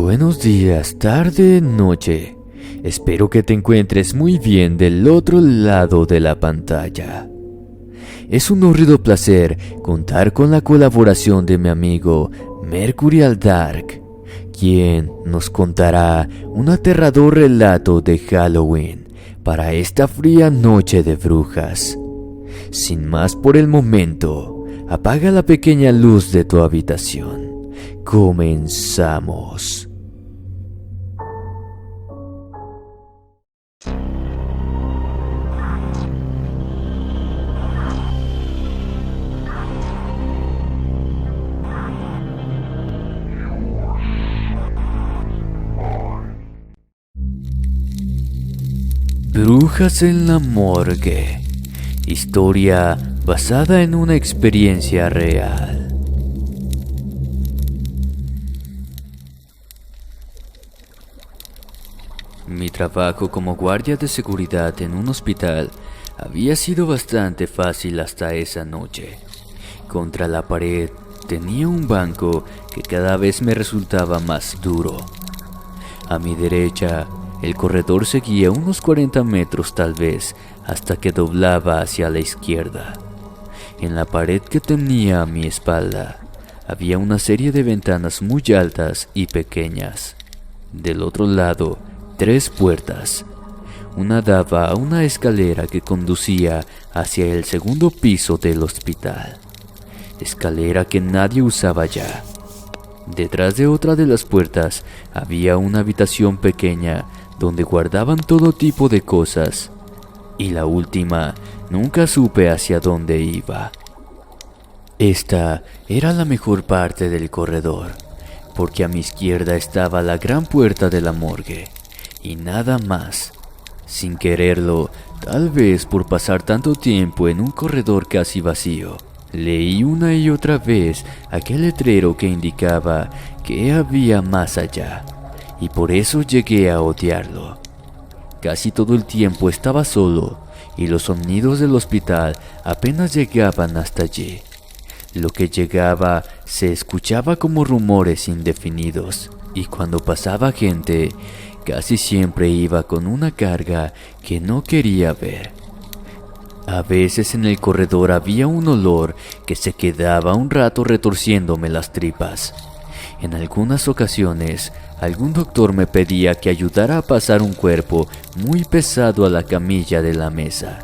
Buenos días, tarde, noche. Espero que te encuentres muy bien del otro lado de la pantalla. Es un horrido placer contar con la colaboración de mi amigo Mercurial Dark, quien nos contará un aterrador relato de Halloween para esta fría noche de brujas. Sin más por el momento, apaga la pequeña luz de tu habitación. Comenzamos. Brujas en la morgue. Historia basada en una experiencia real. Mi trabajo como guardia de seguridad en un hospital había sido bastante fácil hasta esa noche. Contra la pared tenía un banco que cada vez me resultaba más duro. A mi derecha, el corredor seguía unos 40 metros tal vez hasta que doblaba hacia la izquierda. En la pared que tenía a mi espalda había una serie de ventanas muy altas y pequeñas. Del otro lado, 3 puertas. Una daba a una escalera que conducía hacia el segundo piso del hospital. Escalera que nadie usaba ya. Detrás de otra de las puertas había una habitación pequeña donde guardaban todo tipo de cosas. Y la última, nunca supe hacia dónde iba. Esta era la mejor parte del corredor, porque a mi izquierda estaba la gran puerta de la morgue. Y nada más. Sin quererlo, tal vez por pasar tanto tiempo en un corredor casi vacío, leí una y otra vez aquel letrero que indicaba que había más allá, y por eso llegué a odiarlo. Casi todo el tiempo estaba solo, y los sonidos del hospital apenas llegaban hasta allí. Lo que llegaba se escuchaba como rumores indefinidos, y cuando pasaba gente, casi siempre iba con una carga que no quería ver. A veces en el corredor había un olor que se quedaba un rato retorciéndome las tripas. En algunas ocasiones, algún doctor me pedía que ayudara a pasar un cuerpo muy pesado a la camilla de la mesa.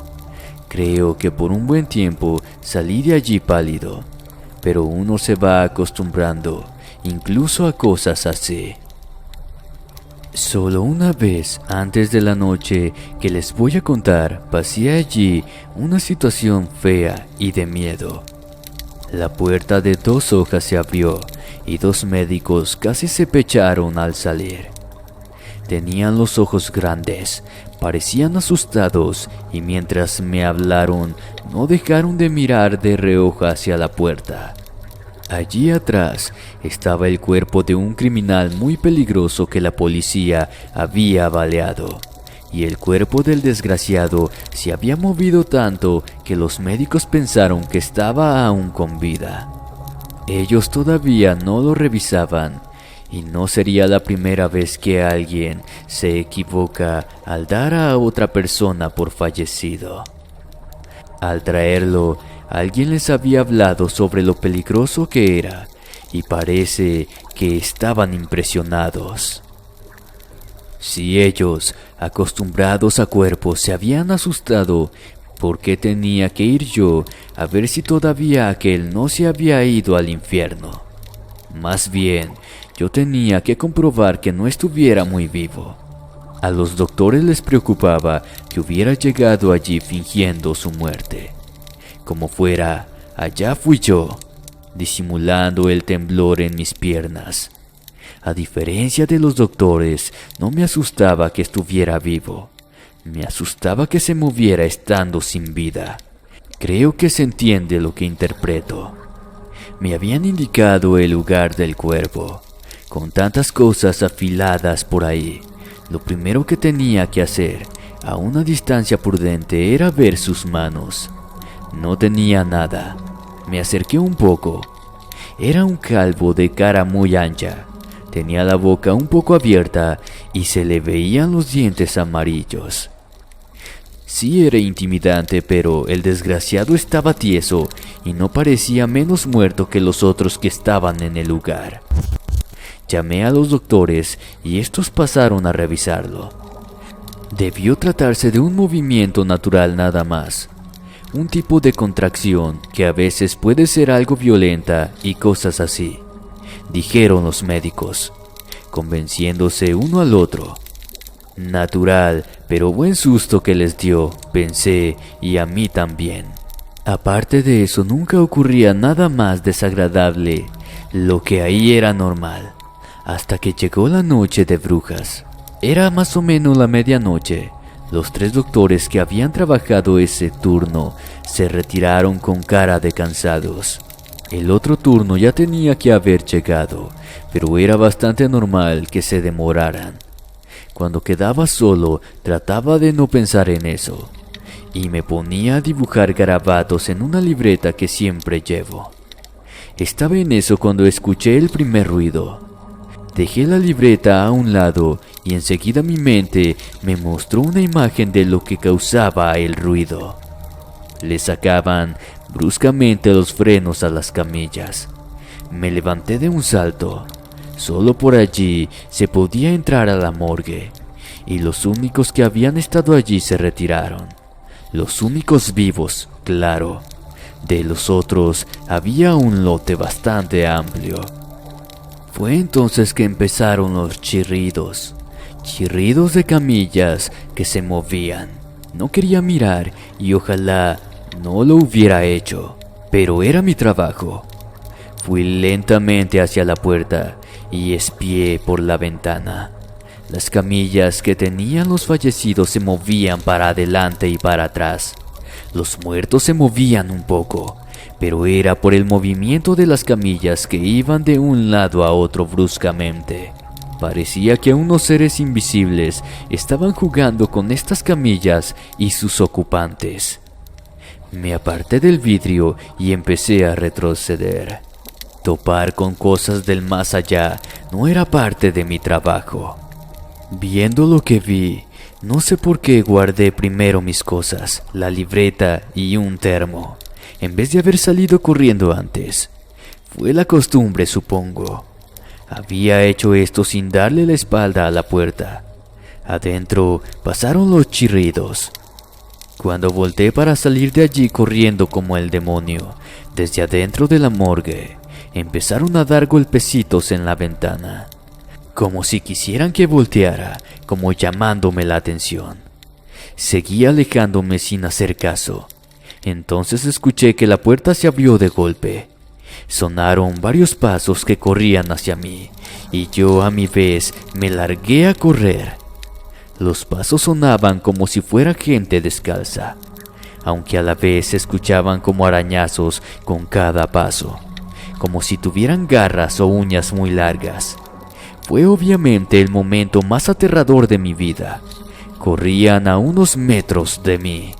Creo que por un buen tiempo salí de allí pálido, pero uno se va acostumbrando, incluso a cosas así. Solo una vez antes de la noche que les voy a contar, pasé allí una situación fea y de miedo. La puerta de 2 hojas se abrió y 2 médicos casi se pecharon al salir. Tenían los ojos grandes, parecían asustados y mientras me hablaron no dejaron de mirar de reojo hacia la puerta. Allí atrás estaba el cuerpo de un criminal muy peligroso que la policía había baleado, y el cuerpo del desgraciado se había movido tanto que los médicos pensaron que estaba aún con vida. Ellos todavía no lo revisaban, y no sería la primera vez que alguien se equivoca al dar a otra persona por fallecido. Al traerlo, alguien les había hablado sobre lo peligroso que era, y parece que estaban impresionados. Si ellos, acostumbrados a cuerpos, se habían asustado, ¿por qué tenía que ir yo a ver si todavía aquel no se había ido al infierno? Más bien, yo tenía que comprobar que no estuviera muy vivo. A los doctores les preocupaba que hubiera llegado allí fingiendo su muerte. Como fuera, allá fui yo, disimulando el temblor en mis piernas. A diferencia de los doctores, no me asustaba que estuviera vivo. Me asustaba que se moviera estando sin vida. Creo que se entiende lo que interpreto. Me habían indicado el lugar del cuerpo. Con tantas cosas afiladas por ahí, lo primero que tenía que hacer, a una distancia prudente, era ver sus manos. No tenía nada. Me acerqué un poco. Era un calvo de cara muy ancha, Tenía la boca un poco abierta y se le veían los dientes amarillos. Sí era intimidante, pero el desgraciado estaba tieso y no parecía menos muerto que los otros que estaban en el lugar. Llamé a los doctores y estos pasaron a revisarlo. Debió tratarse de un movimiento natural nada más, un tipo de contracción que a veces puede ser algo violenta y cosas así, dijeron los médicos, convenciéndose uno al otro. Natural, pero buen susto que les dio, pensé, y a mí también. Aparte de eso, nunca ocurría nada más desagradable, lo que ahí era normal, hasta que llegó la noche de brujas. Era más o menos la medianoche. Los 3 doctores que habían trabajado ese turno se retiraron con cara de cansados. El otro turno ya tenía que haber llegado, pero era bastante normal que se demoraran. Cuando quedaba solo, trataba de no pensar en eso, y me ponía a dibujar garabatos en una libreta que siempre llevo. Estaba en eso cuando escuché el primer ruido. Dejé la libreta a un lado y enseguida mi mente me mostró una imagen de lo que causaba el ruido. Le sacaban bruscamente los frenos a las camillas. Me levanté de un salto. Solo por allí se podía entrar a la morgue, y los únicos que habían estado allí se retiraron. Los únicos vivos, claro. De los otros había un lote bastante amplio. Fue entonces que empezaron los chirridos de camillas que se movían. No quería mirar y ojalá no lo hubiera hecho, pero era mi trabajo. Fui lentamente hacia la puerta y espié por la ventana. Las camillas que tenían los fallecidos se movían para adelante y para atrás. Los muertos se movían un poco, pero era por el movimiento de las camillas que iban de un lado a otro bruscamente. Parecía que unos seres invisibles estaban jugando con estas camillas y sus ocupantes. Me aparté del vidrio y empecé a retroceder. Topar con cosas del más allá no era parte de mi trabajo. Viendo lo que vi, no sé por qué guardé primero mis cosas, la libreta y un termo, en vez de haber salido corriendo antes. Fue la costumbre, supongo. Había hecho esto sin darle la espalda a la puerta. Adentro pasaron los chirridos. Cuando volteé para salir de allí corriendo como el demonio, desde adentro de la morgue, empezaron a dar golpecitos en la ventana, como si quisieran que volteara, como llamándome la atención. Seguí alejándome sin hacer caso. Entonces escuché que la puerta se abrió de golpe. Sonaron varios pasos que corrían hacia mí, y yo a mi vez me largué a correr. Los pasos sonaban como si fuera gente descalza, aunque a la vez se escuchaban como arañazos con cada paso, como si tuvieran garras o uñas muy largas. Fue obviamente el momento más aterrador de mi vida. Corrían a unos metros de mí.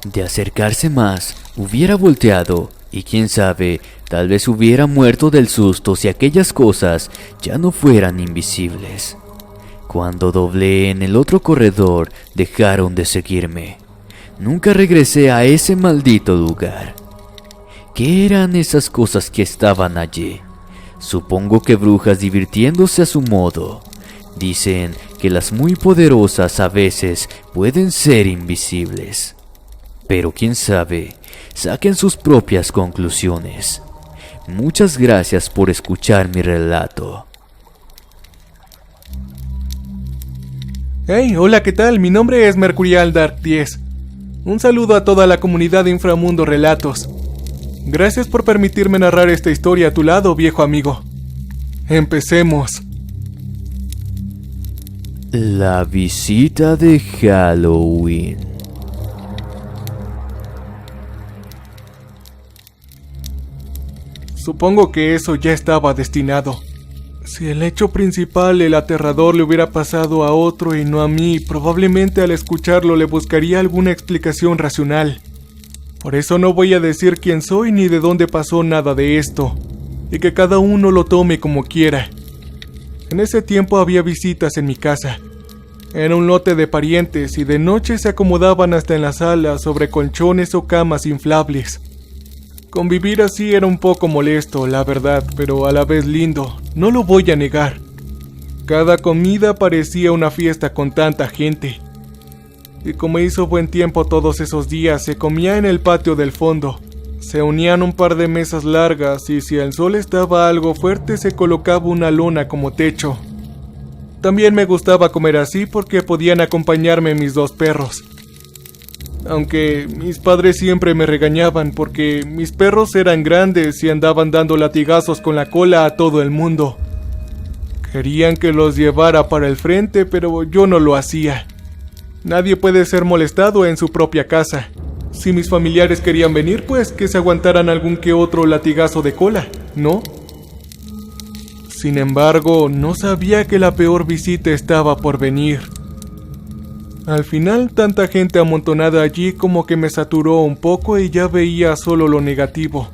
De acercarse más, hubiera volteado, y quién sabe, tal vez hubiera muerto del susto si aquellas cosas ya no fueran invisibles. Cuando doblé en el otro corredor, dejaron de seguirme. Nunca regresé a ese maldito lugar. ¿Qué eran esas cosas que estaban allí? Supongo que brujas divirtiéndose a su modo. Dicen que las muy poderosas a veces pueden ser invisibles. Pero quién sabe, saquen sus propias conclusiones. Muchas gracias por escuchar mi relato. Hey, hola, ¿qué tal? Mi nombre es Mercurial Dark 10. Un saludo a toda la comunidad de Inframundo Relatos. Gracias por permitirme narrar esta historia a tu lado, viejo amigo. Empecemos. La visita de Halloween. Supongo que eso ya estaba destinado. Si el hecho principal, el aterrador, le hubiera pasado a otro y no a mí, probablemente al escucharlo le buscaría alguna explicación racional. Por eso no voy a decir quién soy ni de dónde pasó nada de esto, y que cada uno lo tome como quiera. En ese tiempo había visitas en mi casa. Era un lote de parientes y de noche se acomodaban hasta en la sala sobre colchones o camas inflables. Convivir así era un poco molesto, la verdad, pero a la vez lindo, no lo voy a negar. Cada comida parecía una fiesta con tanta gente. Y como hizo buen tiempo todos esos días, se comía en el patio del fondo. Se unían un par de mesas largas y si el sol estaba algo fuerte se colocaba una lona como techo. También me gustaba comer así porque podían acompañarme mis 2 perros. Aunque mis padres siempre me regañaban porque mis perros eran grandes y andaban dando latigazos con la cola a todo el mundo. Querían que los llevara para el frente, pero yo no lo hacía. Nadie puede ser molestado en su propia casa. Si mis familiares querían venir, pues que se aguantaran algún que otro latigazo de cola, ¿no? Sin embargo, no sabía que la peor visita estaba por venir. Al final, tanta gente amontonada allí como que me saturó un poco y ya veía solo lo negativo.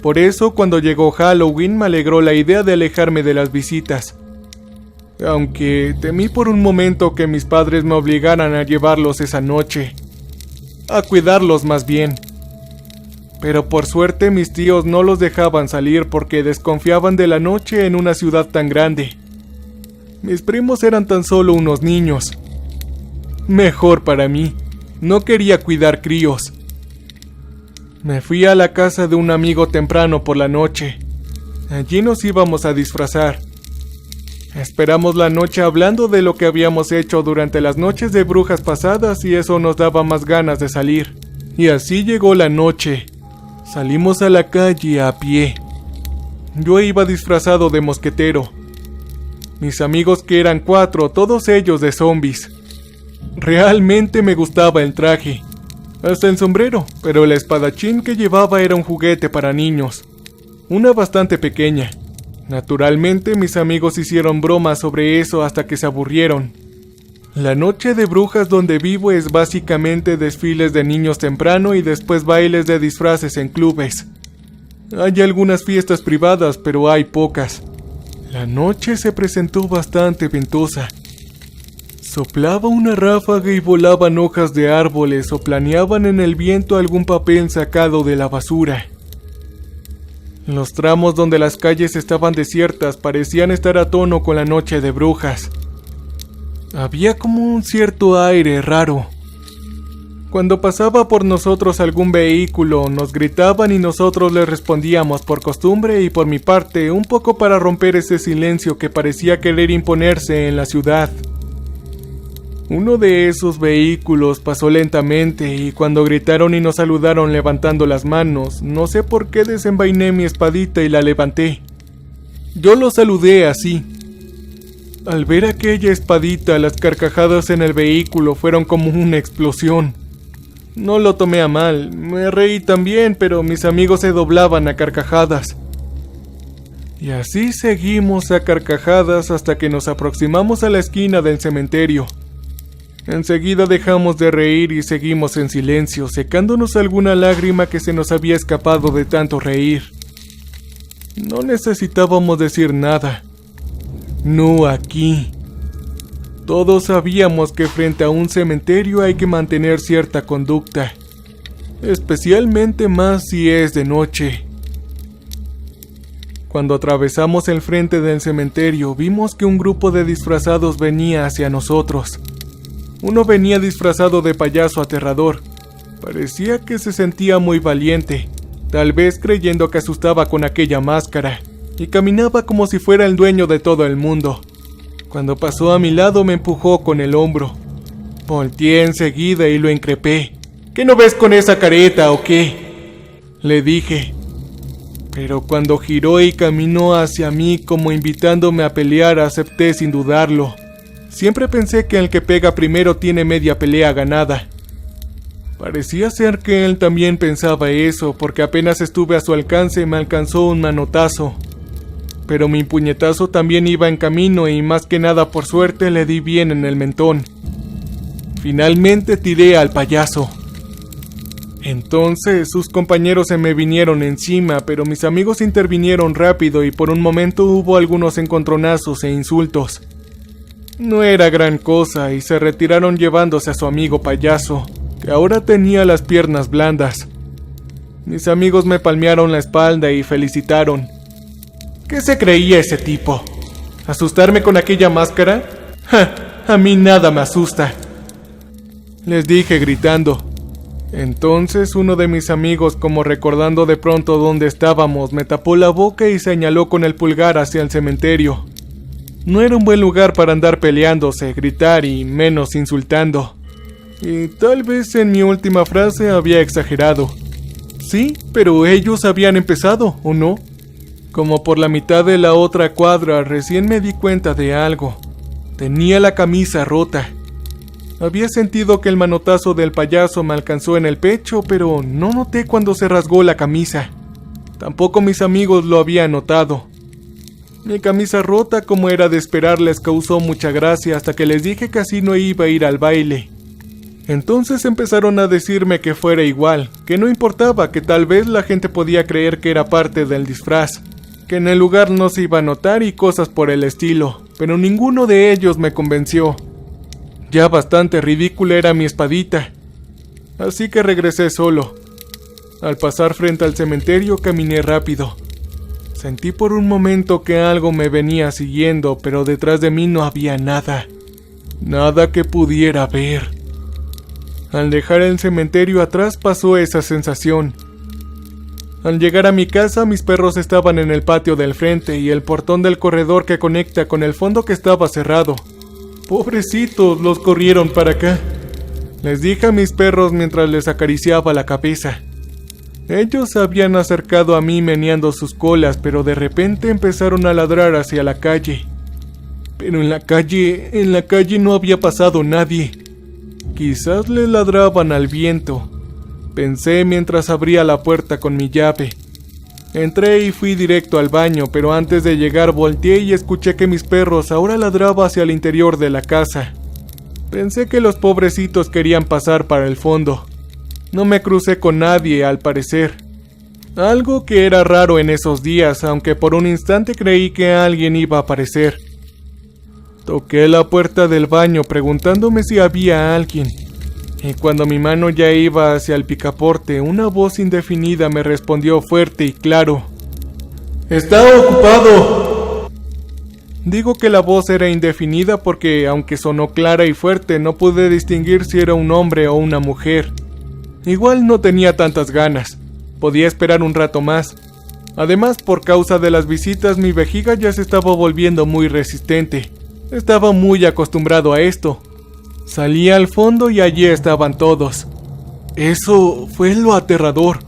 Por eso, cuando llegó Halloween, me alegró la idea de alejarme de las visitas. Aunque temí por un momento que mis padres me obligaran a llevarlos esa noche. A cuidarlos más bien. Pero por suerte mis tíos no los dejaban salir porque desconfiaban de la noche en una ciudad tan grande. Mis primos eran tan solo unos niños. Mejor para mí, no quería cuidar críos. Me fui a la casa de un amigo temprano por la noche. Allí nos íbamos a disfrazar. Esperamos la noche hablando de lo que habíamos hecho durante las noches de brujas pasadas y eso nos daba más ganas de salir. Y así llegó la noche. Salimos a la calle a pie. Yo iba disfrazado de mosquetero. Mis amigos que eran 4, todos ellos de zombies. Realmente me gustaba el traje. Hasta el sombrero, pero el espadachín que llevaba era un juguete para niños. Una bastante pequeña. Naturalmente mis amigos hicieron bromas sobre eso hasta que se aburrieron. La noche de brujas donde vivo es básicamente desfiles de niños temprano y después bailes de disfraces en clubes. Hay algunas fiestas privadas, pero hay pocas. La noche se presentó bastante ventosa. Soplaba una ráfaga y volaban hojas de árboles o planeaban en el viento algún papel sacado de la basura. Los tramos donde las calles estaban desiertas parecían estar a tono con la noche de brujas. Había como un cierto aire raro. Cuando pasaba por nosotros algún vehículo, nos gritaban y nosotros les respondíamos por costumbre y por mi parte, un poco para romper ese silencio que parecía querer imponerse en la ciudad. Uno de esos vehículos pasó lentamente y cuando gritaron y nos saludaron levantando las manos, no sé por qué desenvainé mi espadita y la levanté. Yo lo saludé así. Al ver aquella espadita, las carcajadas en el vehículo fueron como una explosión. No lo tomé a mal, me reí también, pero mis amigos se doblaban a carcajadas. Y así seguimos a carcajadas hasta que nos aproximamos a la esquina del cementerio. Enseguida dejamos de reír y seguimos en silencio, secándonos alguna lágrima que se nos había escapado de tanto reír. No necesitábamos decir nada. No aquí. Todos sabíamos que frente a un cementerio hay que mantener cierta conducta, especialmente más si es de noche. Cuando atravesamos el frente del cementerio, vimos que un grupo de disfrazados venía hacia nosotros. Uno venía disfrazado de payaso aterrador. Parecía que se sentía muy valiente, tal vez creyendo que asustaba con aquella máscara, y caminaba como si fuera el dueño de todo el mundo. Cuando pasó a mi lado me empujó con el hombro. Volteé enseguida y lo increpé. ¿Qué no ves con esa careta o qué?, le dije. Pero cuando giró y caminó hacia mí como invitándome a pelear, acepté sin dudarlo. Siempre pensé que el que pega primero tiene media pelea ganada. Parecía ser que él también pensaba eso, porque apenas estuve a su alcance me alcanzó un manotazo. Pero mi puñetazo también iba en camino y más que nada por suerte le di bien en el mentón. Finalmente tiré al payaso. Entonces sus compañeros se me vinieron encima, pero mis amigos intervinieron rápido y por un momento hubo algunos encontronazos e insultos. No era gran cosa y se retiraron llevándose a su amigo payaso, que ahora tenía las piernas blandas. Mis amigos me palmearon la espalda y felicitaron. ¿Qué se creía ese tipo? ¿Asustarme con aquella máscara? ¡Ja! A mí nada me asusta, les dije gritando. Entonces uno de mis amigos, como recordando de pronto dónde estábamos, me tapó la boca y señaló con el pulgar hacia el cementerio. No era un buen lugar para andar peleándose, gritar y menos insultando. Y tal vez en mi última frase había exagerado. Sí, pero ellos habían empezado, ¿o no? Como por la mitad de la otra cuadra recién me di cuenta de algo. Tenía la camisa rota. Había sentido que el manotazo del payaso me alcanzó en el pecho, pero no noté cuando se rasgó la camisa. Tampoco mis amigos lo habían notado. Mi camisa rota, como era de esperar, les causó mucha gracia hasta que les dije que así no iba a ir al baile. Entonces empezaron a decirme que fuera igual, que no importaba, que tal vez la gente podía creer que era parte del disfraz, que en el lugar no se iba a notar y cosas por el estilo, pero ninguno de ellos me convenció. Ya bastante ridícula era mi espadita, así que regresé solo. Al pasar frente al cementerio caminé rápido. Sentí por un momento que algo me venía siguiendo, pero detrás de mí no había nada. Nada que pudiera ver. Al dejar el cementerio atrás pasó esa sensación. Al llegar a mi casa, mis perros estaban en el patio del frente y el portón del corredor que conecta con el fondo que estaba cerrado. Pobrecitos, los corrieron para acá, les dije a mis perros mientras les acariciaba la cabeza. Ellos se habían acercado a mí meneando sus colas, pero de repente empezaron a ladrar hacia la calle. Pero en la calle no había pasado nadie. Quizás le ladraban al viento, pensé mientras abría la puerta con mi llave. Entré y fui directo al baño, pero antes de llegar volteé y escuché que mis perros ahora ladraban hacia el interior de la casa. Pensé que los pobrecitos querían pasar para el fondo. No me crucé con nadie, al parecer. Algo que era raro en esos días, aunque por un instante creí que alguien iba a aparecer. Toqué la puerta del baño preguntándome si había alguien. Y cuando mi mano ya iba hacia el picaporte, una voz indefinida me respondió fuerte y claro. ¡Está ocupado! Digo que la voz era indefinida porque, aunque sonó clara y fuerte, no pude distinguir si era un hombre o una mujer. Igual no tenía tantas ganas. Podía esperar un rato más. Además, por causa de las visitas, mi vejiga ya se estaba volviendo muy resistente. Estaba muy acostumbrado a esto. Salí al fondo y allí estaban todos. Eso fue lo aterrador.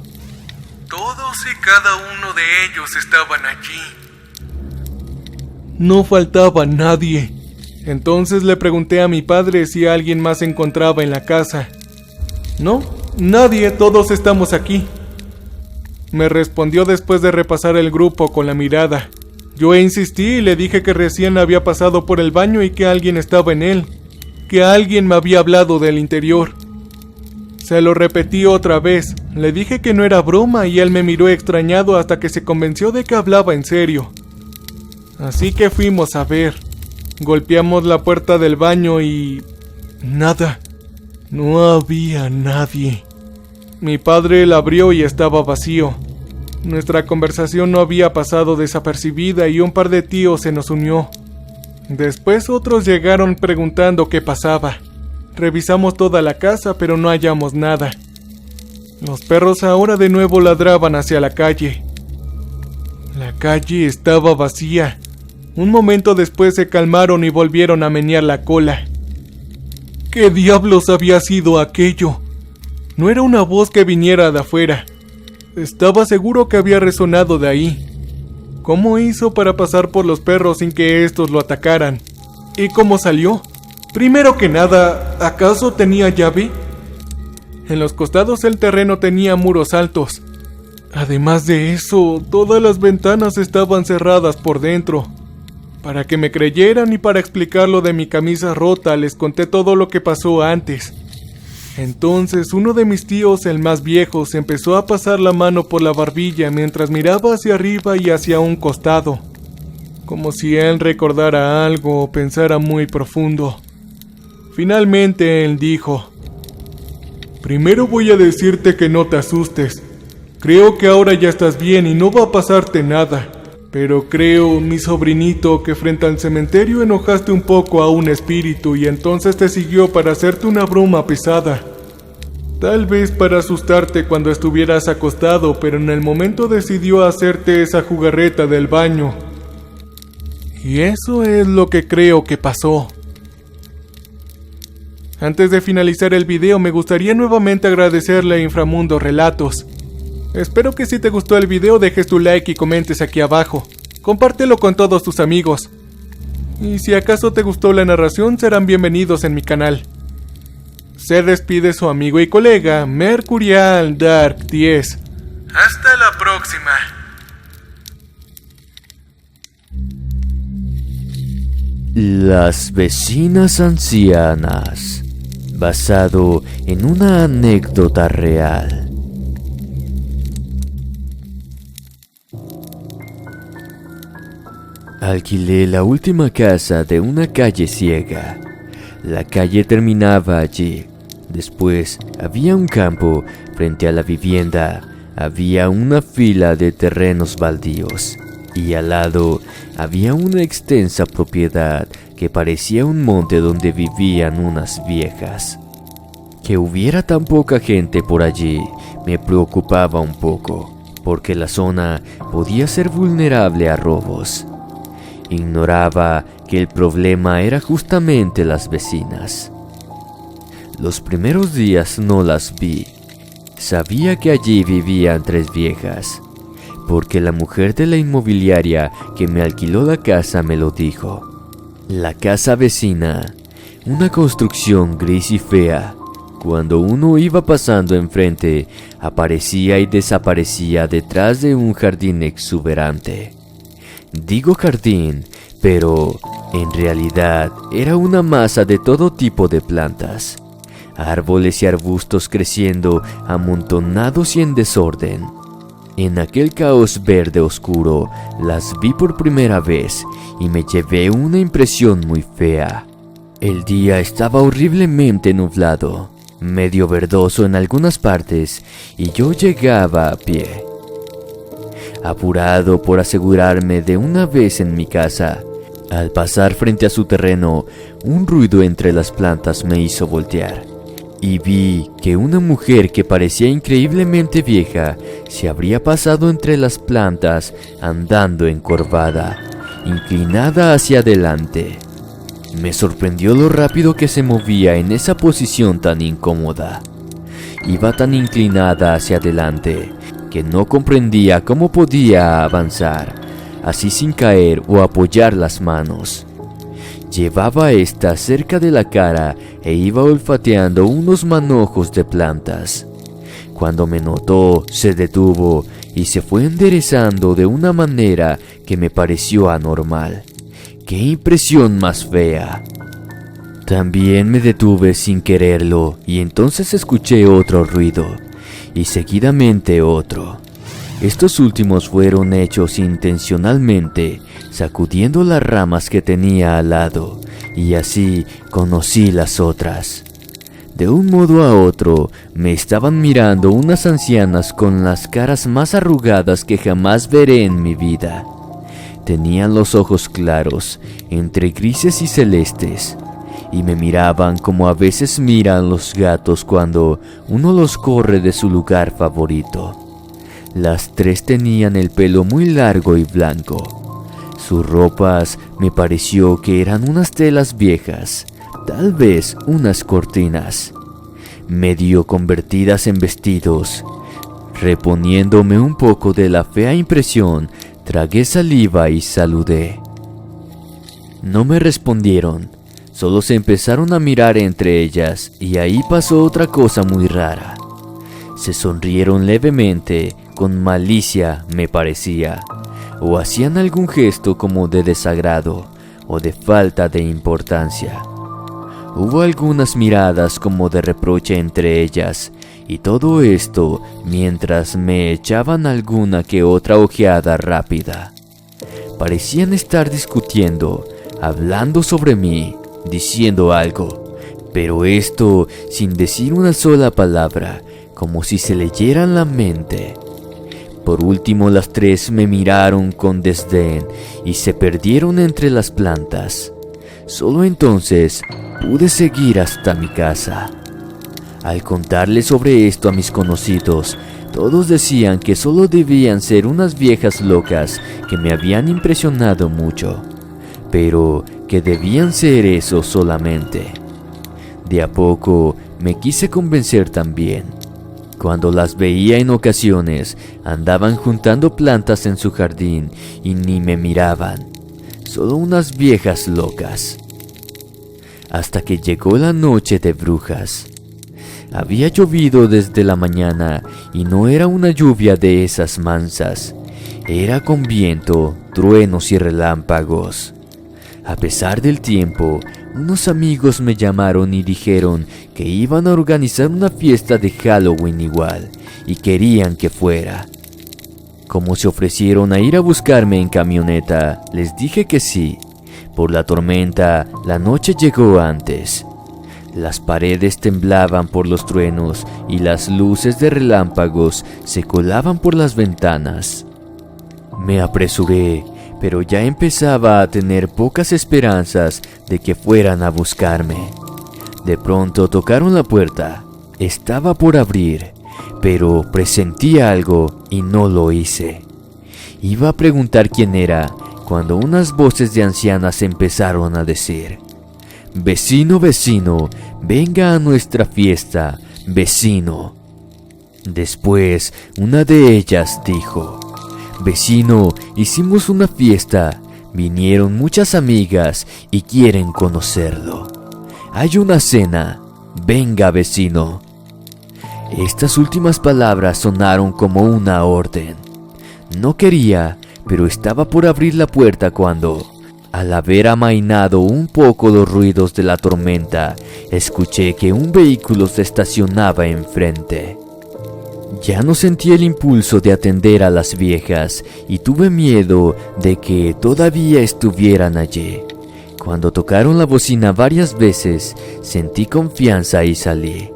Todos y cada uno de ellos estaban allí. No faltaba nadie. Entonces le pregunté a mi padre si alguien más se encontraba en la casa. No, nadie, todos estamos aquí. Me respondió después de repasar el grupo con la mirada. Yo insistí y le dije que recién había pasado por el baño y que alguien estaba en él. Que alguien me había hablado del interior. Se lo repetí otra vez. Le dije que no era broma y él me miró extrañado hasta que se convenció de que hablaba en serio. Así que fuimos a ver. Golpeamos la puerta del baño y... nada. No había nadie. Mi padre la abrió y estaba vacío. Nuestra conversación no había pasado desapercibida y un par de tíos se nos unió. Después otros llegaron preguntando qué pasaba. Revisamos toda la casa, pero no hallamos nada. Los perros ahora de nuevo ladraban hacia la calle. La calle estaba vacía. Un momento después se calmaron y volvieron a menear la cola. ¿Qué diablos había sido aquello? No era una voz que viniera de afuera. Estaba seguro que había resonado de ahí. ¿Cómo hizo para pasar por los perros sin que estos lo atacaran? ¿Y cómo salió? Primero que nada, ¿acaso tenía llave? En los costados el terreno tenía muros altos. Además de eso, todas las ventanas estaban cerradas por dentro. Para que me creyeran y para explicar lo de mi camisa rota, les conté todo lo que pasó antes. Entonces uno de mis tíos, el más viejo, se empezó a pasar la mano por la barbilla mientras miraba hacia arriba y hacia un costado, como si él recordara algo o pensara muy profundo. Finalmente él dijo: primero voy a decirte que no te asustes. Creo que ahora ya estás bien y no va a pasarte nada. Pero creo, mi sobrinito, que frente al cementerio enojaste un poco a un espíritu y entonces te siguió para hacerte una broma pesada. Tal vez para asustarte cuando estuvieras acostado, pero en el momento decidió hacerte esa jugarreta del baño. Y eso es lo que creo que pasó. Antes de finalizar el video, me gustaría nuevamente agradecerle a Inframundo Relatos. Espero que si te gustó el video dejes tu like y comentes aquí abajo. Compártelo con todos tus amigos. Y si acaso te gustó la narración, serán bienvenidos en mi canal. Se despide su amigo y colega Mercurial Dark 10. Hasta la próxima. Las vecinas ancianas, basado en una anécdota real. Alquilé la última casa de una calle ciega. La calle terminaba allí. Después había un campo. Frente a la vivienda había una fila de terrenos baldíos. Y al lado había una extensa propiedad que parecía un monte donde vivían unas viejas. Que hubiera tan poca gente por allí me preocupaba un poco, porque la zona podía ser vulnerable a robos. Ignoraba que el problema era justamente las vecinas. Los primeros días no las vi. Sabía que allí vivían 3 viejas, porque la mujer de la inmobiliaria que me alquiló la casa me lo dijo. La casa vecina, una construcción gris y fea. Cuando uno iba pasando enfrente, aparecía y desaparecía detrás de un jardín exuberante. Digo jardín, pero en realidad era una masa de todo tipo de plantas. Árboles y arbustos creciendo amontonados y en desorden. En aquel caos verde oscuro las vi por primera vez y me llevé una impresión muy fea. El día estaba horriblemente nublado, medio verdoso en algunas partes, y yo llegaba a pie. Apurado por asegurarme de una vez en mi casa. Al pasar frente a su terreno, un ruido entre las plantas me hizo voltear, y vi que una mujer que parecía increíblemente vieja se habría pasado entre las plantas andando encorvada, inclinada hacia adelante. Me sorprendió lo rápido que se movía en esa posición tan incómoda. Iba tan inclinada hacia adelante que no comprendía cómo podía avanzar, así sin caer o apoyar las manos. Llevaba esta cerca de la cara e iba olfateando unos manojos de plantas. Cuando me notó, se detuvo y se fue enderezando de una manera que me pareció anormal. ¡Qué impresión más fea! También me detuve sin quererlo y entonces escuché otro ruido y seguidamente otro. Estos últimos fueron hechos intencionalmente, sacudiendo las ramas que tenía al lado, y así conocí las otras. De un modo a otro, me estaban mirando unas ancianas con las caras más arrugadas que jamás veré en mi vida. Tenían los ojos claros, entre grises y celestes, y me miraban como a veces miran los gatos cuando uno los corre de su lugar favorito. Las 3 tenían el pelo muy largo y blanco. Sus ropas me pareció que eran unas telas viejas, tal vez unas cortinas, medio convertidas en vestidos. Reponiéndome un poco de la fea impresión, tragué saliva y saludé. No me respondieron, solo se empezaron a mirar entre ellas y ahí pasó otra cosa muy rara. Se sonrieron levemente, con malicia me parecía, o hacían algún gesto como de desagrado o de falta de importancia. Hubo algunas miradas como de reproche entre ellas, y todo esto mientras me echaban alguna que otra ojeada rápida. Parecían estar discutiendo, hablando sobre mí, diciendo algo, pero esto sin decir una sola palabra, como si se leyeran la mente. Por último, las tres me miraron con desdén y se perdieron entre las plantas. Solo entonces pude seguir hasta mi casa. Al contarle sobre esto a mis conocidos, todos decían que solo debían ser unas viejas locas que me habían impresionado mucho, pero que debían ser eso solamente. De a poco me quise convencer también. Cuando las veía en ocasiones, andaban juntando plantas en su jardín y ni me miraban, solo unas viejas locas. Hasta que llegó la noche de brujas. Había llovido desde la mañana y no era una lluvia de esas mansas, era con viento, truenos y relámpagos. A pesar del tiempo, unos amigos me llamaron y dijeron que iban a organizar una fiesta de Halloween igual y querían que fuera. Como se ofrecieron a ir a buscarme en camioneta, les dije que sí. Por la tormenta, la noche llegó antes. Las paredes temblaban por los truenos y las luces de relámpagos se colaban por las ventanas. Me apresuré, pero ya empezaba a tener pocas esperanzas de que fueran a buscarme. De pronto tocaron la puerta. Estaba por abrir, pero presentía algo y no lo hice. Iba a preguntar quién era, cuando unas voces de ancianas empezaron a decir: «Vecino, vecino, venga a nuestra fiesta, vecino». Después, una de ellas dijo: «Vecino, hicimos una fiesta, vinieron muchas amigas y quieren conocerlo. Hay una cena, venga, vecino». Estas últimas palabras sonaron como una orden. No quería, pero estaba por abrir la puerta cuando, al haber amainado un poco los ruidos de la tormenta, escuché que un vehículo se estacionaba enfrente. Ya no sentí el impulso de atender a las viejas y tuve miedo de que todavía estuvieran allí. Cuando tocaron la bocina varias veces, sentí confianza y salí.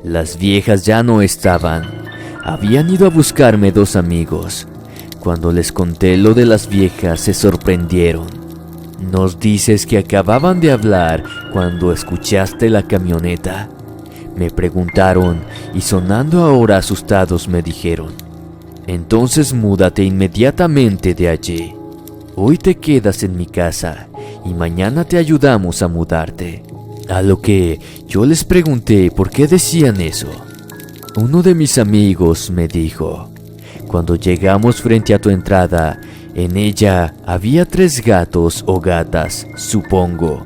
Las viejas ya no estaban. Habían ido a buscarme dos amigos. Cuando les conté lo de las viejas, se sorprendieron. «¿Nos dices que acababan de hablar cuando escuchaste la camioneta?», me preguntaron, y sonando ahora asustados me dijeron: «Entonces múdate inmediatamente de allí. Hoy te quedas en mi casa y mañana te ayudamos a mudarte». A lo que yo les pregunté por qué decían eso. Uno de mis amigos me dijo: «Cuando llegamos frente a tu entrada, en ella había 3 gatos o gatas, supongo,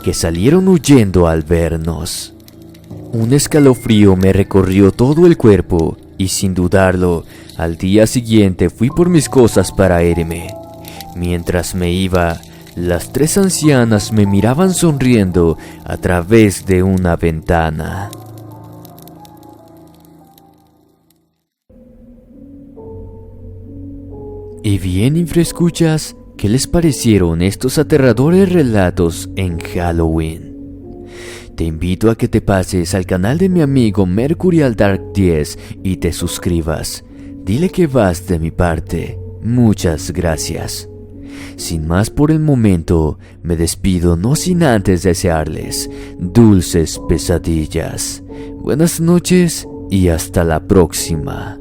que salieron huyendo al vernos». Un escalofrío me recorrió todo el cuerpo y sin dudarlo, al día siguiente fui por mis cosas para irme. Mientras me iba, las 3 ancianas me miraban sonriendo a través de una ventana. Y bien, infraescuchas, ¿qué les parecieron estos aterradores relatos en Halloween? Te invito a que te pases al canal de mi amigo Mercurial Dark 10 y te suscribas. Dile que vas de mi parte. Muchas gracias. Sin más por el momento, me despido no sin antes desearles dulces pesadillas. Buenas noches y hasta la próxima.